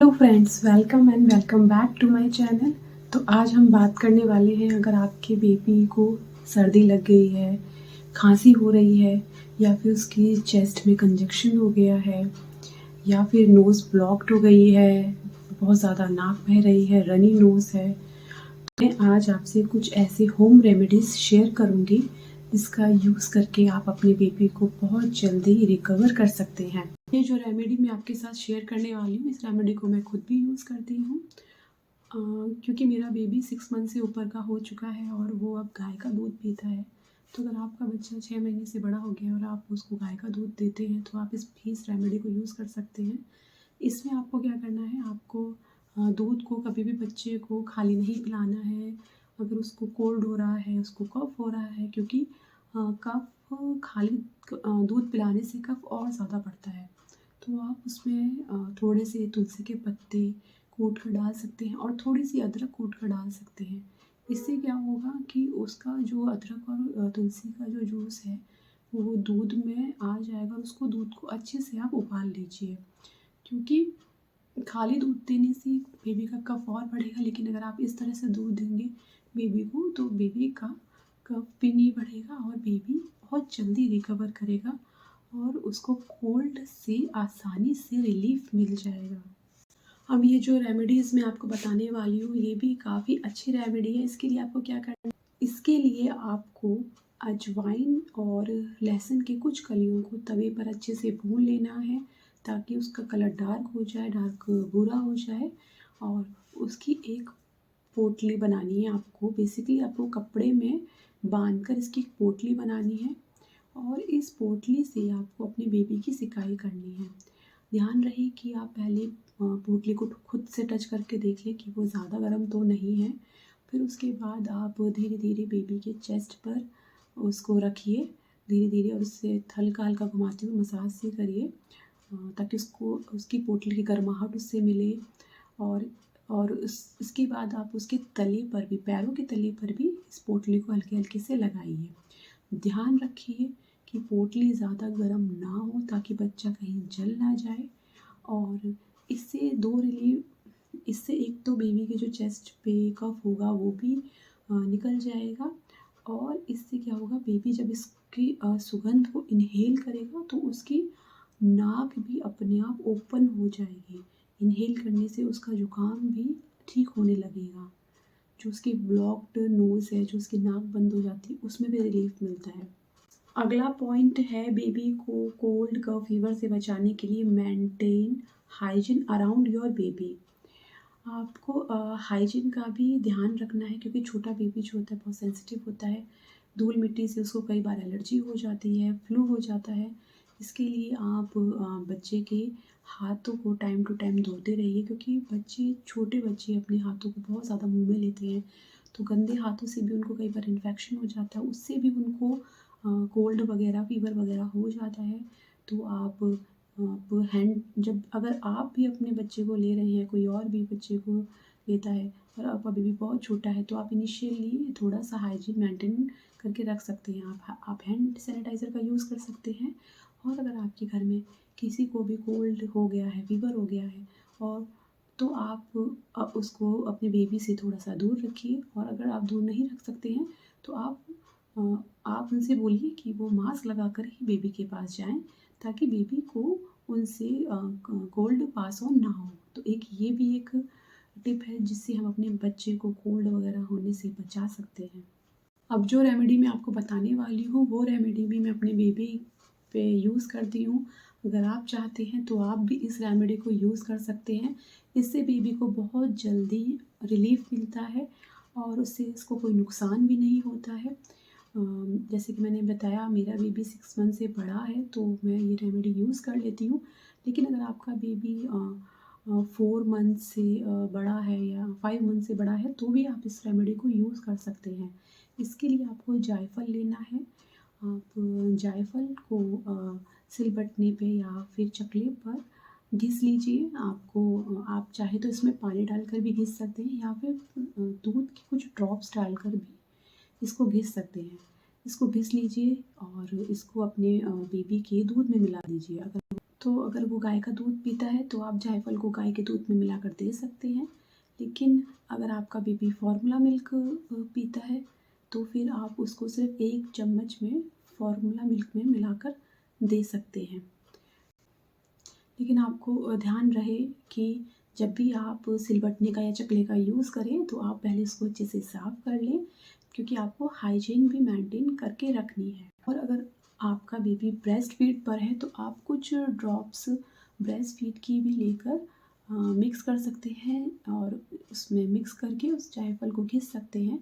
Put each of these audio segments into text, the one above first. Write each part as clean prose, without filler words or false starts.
Hello friends, welcome back to my channel. तो आज हम बात करने वाले हैं, अगर आपके बेबी को सर्दी लग गई है, खांसी हो रही है, या फिर उसकी चेस्ट में कंजक्शन हो गया है, या फिर नोज़ ब्लॉक्ड हो गई है, बहुत ज़्यादा नाक बह रही है, रनी नोज़ है। मैं आज आपसे कुछ ऐसे होम रेमेडीज़ शेयर करूँगी जिसका यूज़ करके आप अपने बेबी को बहुत जल्दी रिकवर कर सकते हैं। ये जो रेमेडी मैं आपके साथ शेयर करने वाली हूँ, इस रेमेडी को मैं खुद भी यूज़ करती हूँ, क्योंकि मेरा बेबी 6 मंथ से ऊपर का हो चुका है और वो अब गाय का दूध पीता है। तो अगर आपका बच्चा 6 महीने से बड़ा हो गया और आप उसको गाय का दूध देते हैं, तो आप इस रेमेडी को यूज़ कर सकते हैं। इसमें आपको क्या करना है, आपको दूध को कभी भी बच्चे को खाली नहीं पिलाना है। अगर उसको कोल्ड हो रहा है, उसको कफ़ हो रहा है, क्योंकि कफ़ खाली दूध पिलाने से कफ़ और ज़्यादा बढ़ता है। तो आप उसमें थोड़े से तुलसी के पत्ते कूट कर डाल सकते हैं और थोड़ी सी अदरक कूट कर डाल सकते हैं। इससे क्या होगा कि उसका जो अदरक और तुलसी का जो जूस है, वो दूध में आ जाएगा और उसको दूध को अच्छे से आप उबाल लीजिए। क्योंकि खाली दूध देने से बेबी का कफ़ और बढ़ेगा, लेकिन अगर आप इस तरह से दूध देंगे बेबी को, तो बेबी का कफ़ भी नहीं बढ़ेगा और बेबी बहुत जल्दी रिकवर करेगा और उसको कोल्ड से आसानी से रिलीफ मिल जाएगा। अब ये जो रेमेडीज़ मैं आपको बताने वाली हूँ, ये भी काफ़ी अच्छी रेमेडी है। इसके लिए आपको क्या करना है, इसके लिए आपको अजवाइन और लहसुन की कुछ कलियों को तवे पर अच्छे से भून लेना है, ताकि उसका कलर डार्क भूरा हो जाए। और उसकी एक पोटली बनानी है आपको। बेसिकली आपको कपड़े में बांध कर इसकी पोटली बनानी है और इस पोटली से आपको अपने बेबी की सिकाई करनी है। ध्यान रहे कि आप पहले पोटली को खुद से टच करके देख लें कि वो ज़्यादा गर्म तो नहीं है। फिर उसके बाद आप धीरे धीरे बेबी के चेस्ट पर उसको रखिए, धीरे धीरे, और उससे हल्का हल्का घुमाते हुए मसाज से करिए, ताकि उसको उसकी पोटली की गर्माहट उससे मिले। और उसके बाद आप उसके तले पर भी, पैरों के तले पर भी इस पोटली को हल्के हल्के से लगाइए। ध्यान रखिए कि पोटली ज़्यादा गर्म ना हो, ताकि बच्चा कहीं जल ना जाए। और इससे दो रिलीव इससे एक तो बेबी के जो चेस्ट पे कफ होगा वो भी निकल जाएगा, और इससे क्या होगा, बेबी जब इसकी सुगंध को इन्हेल करेगा तो उसकी नाक भी अपने आप ओपन हो जाएगी। इन्हेल करने से उसका जुकाम भी ठीक होने लगेगा। जो उसकी ब्लॉक्ड नोज़ है, जो उसकी नाक बंद हो जाती है, उसमें भी रिलीफ मिलता है। अगला पॉइंट है, बेबी को कोल्ड कफ फीवर से बचाने के लिए maintain hygiene around your baby. आपको हाइजीन का भी ध्यान रखना है, क्योंकि छोटा बेबी जो होता है बहुत सेंसिटिव होता है। धूल मिट्टी से उसको कई बार एलर्जी हो जाती है, फ्लू हो जाता है। इसके लिए आप बच्चे के हाथों को टाइम टू टाइम धोते रहिए, क्योंकि छोटे बच्चे अपने हाथों को बहुत ज़्यादा मुंह में लेते हैं। तो गंदे हाथों से भी उनको कई बार इन्फेक्शन हो जाता है, उससे भी उनको कोल्ड वगैरह, फीवर वगैरह हो जाता है। तो आप हैंड जब अगर आप भी अपने बच्चे को ले रहे हैं, कोई और भी बच्चे को लेता है और आपका बेबी बहुत छोटा है, तो आप इनिशियली थोड़ा सा हाइजीन मेंटेन करके रख सकते हैं। आप हैंड सैनिटाइज़र का यूज़ कर सकते हैं। और अगर आपके घर में किसी को भी कोल्ड हो गया है, फीवर हो गया है, और तो आप उसको अपने बेबी से थोड़ा सा दूर रखिए। और अगर आप दूर नहीं रख सकते हैं, तो आप उनसे बोलिए कि वो मास्क लगाकर ही बेबी के पास जाएं, ताकि बेबी को उनसे कोल्ड पास ऑन ना हो। तो ये भी एक टिप है जिससे हम अपने बच्चे को कोल्ड वगैरह होने से बचा सकते हैं। अब जो रेमेडी मैं आपको बताने वाली हूँ, वो रेमेडी भी मैं अपने बेबी पे यूज़ करती हूँ। अगर आप चाहते हैं तो आप भी इस रेमेडी को यूज़ कर सकते हैं। इससे बेबी को बहुत जल्दी रिलीफ मिलता है और उससे इसको कोई नुकसान भी नहीं होता है। जैसे कि मैंने बताया, मेरा बेबी 6 मंथ से बड़ा है, तो मैं ये रेमेडी यूज़ कर लेती हूँ। लेकिन अगर आपका बेबी 4 मंथ से बड़ा है या 5 मंथ से बड़ा है, तो भी आप इस रेमेडी को यूज़ कर सकते हैं। इसके लिए आपको जायफल लेना है। आप जायफल को सिलबट्टे पे या फिर चकले पर घिस लीजिए। आप चाहे तो इसमें पानी डालकर भी घिस सकते हैं, या फिर दूध के कुछ ड्रॉप्स डालकर भी इसको घिस सकते हैं। इसको घिस लीजिए और इसको अपने बेबी के दूध में मिला दीजिए। अगर तो अगर वो गाय का दूध पीता है तो आप जायफल को गाय के दूध में मिलाकर दे सकते हैं। लेकिन अगर आपका बेबी फॉर्मूला मिल्क पीता है तो फिर आप उसको सिर्फ 1 चम्मच में फॉर्मूला मिल्क में मिलाकर दे सकते हैं। लेकिन आपको ध्यान रहे कि जब भी आप सिलबट्टे का या चकले का यूज़ करें तो आप पहले इसको अच्छे से साफ़ कर लें, क्योंकि आपको हाइजीन भी मेंटेन करके रखनी है। और अगर आपका बेबी ब्रेस्ट फीड पर है तो आप कुछ ड्रॉप्स ब्रेस्ट फीड की भी लेकर मिक्स कर सकते हैं और उसमें मिक्स करके उस जायफल को घिस सकते हैं।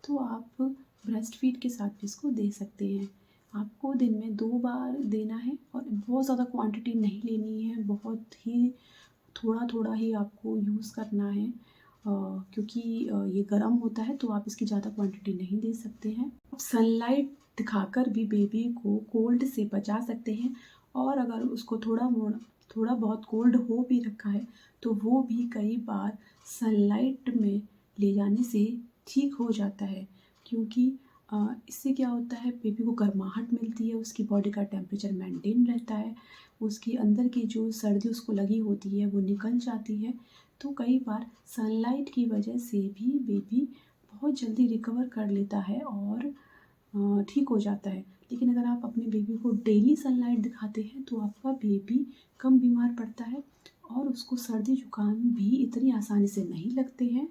तो आप ब्रेस्ट फीड के साथ भी इसको दे सकते हैं। आपको दिन में 2 बार देना है और बहुत ज़्यादा क्वांटिटी नहीं लेनी है, बहुत ही थोड़ा-थोड़ा ही आपको यूज़ करना है, क्योंकि ये गर्म होता है तो आप इसकी ज़्यादा क्वांटिटी नहीं दे सकते हैं। आप सनलाइट दिखाकर भी बेबी को कोल्ड से बचा सकते हैं, और अगर उसको थोड़ा बहुत कोल्ड हो भी रखा है तो वो भी कई बार सनलाइट में ले जाने से ठीक हो जाता है, क्योंकि इससे क्या होता है, बेबी को गर्माहट मिलती है, उसकी बॉडी का टेम्परेचर मेंटेन रहता है, उसकी अंदर की जो सर्दी उसको लगी होती है वो निकल जाती है। तो कई बार सनलाइट की वजह से भी बेबी बहुत जल्दी रिकवर कर लेता है और ठीक हो जाता है। लेकिन अगर आप अपने बेबी को डेली सनलाइट दिखाते हैं तो आपका बेबी कम बीमार पड़ता है और उसको सर्दी जुकाम भी इतनी आसानी से नहीं लगते हैं,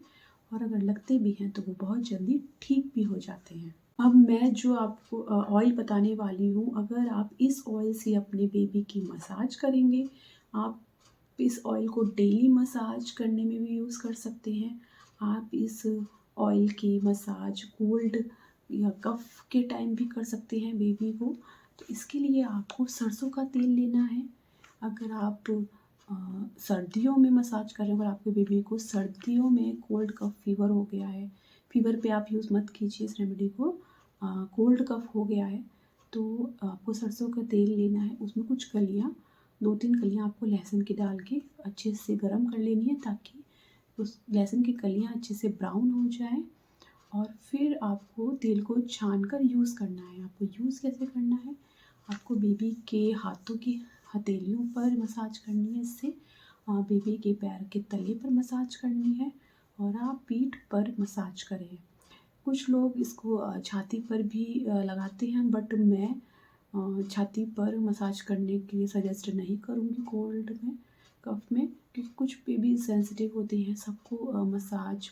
और अगर लगते भी हैं तो वो बहुत जल्दी ठीक भी हो जाते हैं। अब मैं जो आपको ऑयल बताने वाली हूँ, अगर आप इस ऑयल से अपने बेबी की मसाज करेंगे, आप इस ऑयल को डेली मसाज करने में भी यूज़ कर सकते हैं। आप इस ऑयल की मसाज कोल्ड या कफ़ के टाइम भी कर सकते हैं बेबी को। तो इसके लिए आपको सरसों का तेल लेना है। अगर आप सर्दियों में मसाज कर रहे हो, अगर आपके बेबी को सर्दियों में कोल्ड कफ़ फीवर हो गया है, फीवर पे आप यूज़ मत कीजिए इस रेमेडी को, कोल्ड कफ़ हो गया है तो आपको सरसों का तेल लेना है। उसमें कुछ कलियाँ, 2-3 कलियाँ आपको लहसुन की डाल के अच्छे से गरम कर लेनी है, ताकि उस लहसुन की कलियाँ अच्छे से ब्राउन हो जाएँ। और फिर आपको तेल को छान कर यूज़ करना है। आपको यूज़ कैसे करना है, आपको बेबी के हाथों की हथेलियों पर मसाज करनी है, इससे बेबी के पैर के तले पर मसाज करनी है, और आप पीठ पर मसाज करें। कुछ लोग इसको छाती पर भी लगाते हैं, बट मैं छाती पर मसाज करने के लिए सजेस्ट नहीं करूँगी कोल्ड में, कफ में, क्योंकि कुछ बेबी सेंसिटिव होते हैं। सबको मसाज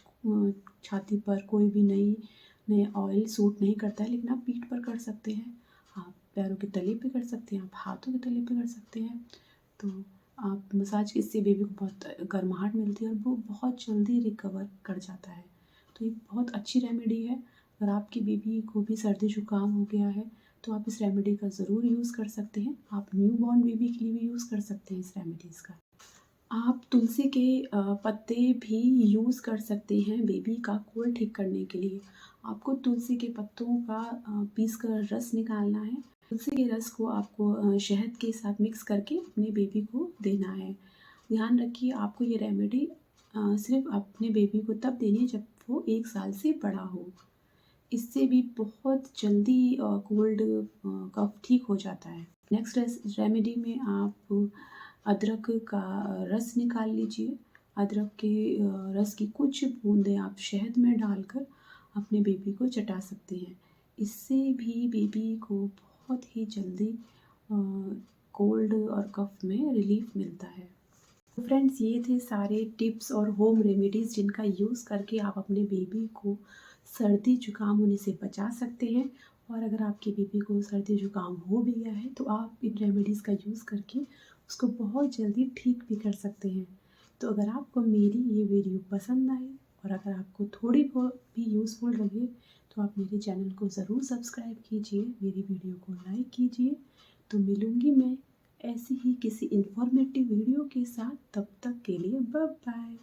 छाती पर कोई भी नए ऑयल सूट नहीं करता है, लेकिन आप पीठ पर कर सकते हैं, आप पैरों के तले पे कर सकते हैं, आप हाथों के तले पे कर सकते हैं। तो आप मसाज, इससे बेबी को बहुत गर्माहट मिलती है और वो बहुत जल्दी रिकवर कर जाता है। तो ये बहुत अच्छी रेमेडी है। अगर आपकी बेबी को भी सर्दी जुकाम हो गया है तो आप इस रेमेडी का ज़रूर यूज़ कर सकते हैं। आप न्यू बॉर्न बेबी के लिए भी यूज़ कर सकते हैं इस रेमेडीज़ का। आप तुलसी के पत्ते भी यूज़ कर सकते हैं बेबी का कोल्ड ठीक करने के लिए। आपको तुलसी के पत्तों का पीस कर रस निकालना है। तुलसी के रस को आपको शहद के साथ मिक्स करके अपने बेबी को देना है। ध्यान रखिए, आपको ये रेमेडी सिर्फ़ अपने बेबी को तब देनी है जब वो 1 साल से बड़ा हो। इससे भी बहुत जल्दी कोल्ड कफ़ ठीक हो जाता है। नेक्स्ट रेमेडी में आप अदरक का रस निकाल लीजिए। अदरक के रस की कुछ बूंदें आप शहद में डालकर अपने बेबी को चटा सकते हैं। इससे भी बेबी को बहुत ही जल्दी कोल्ड और कफ़ में रिलीफ़ मिलता है। तो फ्रेंड्स, ये थे सारे टिप्स और होम रेमेडीज़ जिनका यूज़ करके आप अपने बेबी को सर्दी जुकाम होने से बचा सकते हैं। और अगर आपके बेबी को सर्दी जुकाम हो भी गया है तो आप इन रेमेडीज़ का यूज़ करके उसको बहुत जल्दी ठीक भी कर सकते हैं। तो अगर आपको मेरी ये वीडियो पसंद आई और अगर आपको थोड़ी बहुत भी यूज़फुल लगे तो आप मेरे चैनल को ज़रूर सब्सक्राइब कीजिए, मेरी वीडियो को लाइक कीजिए। तो मिलूँगी मैं ऐसी ही किसी इन्फॉर्मेटिव वीडियो के साथ, तब तक के लिए बाय बाय।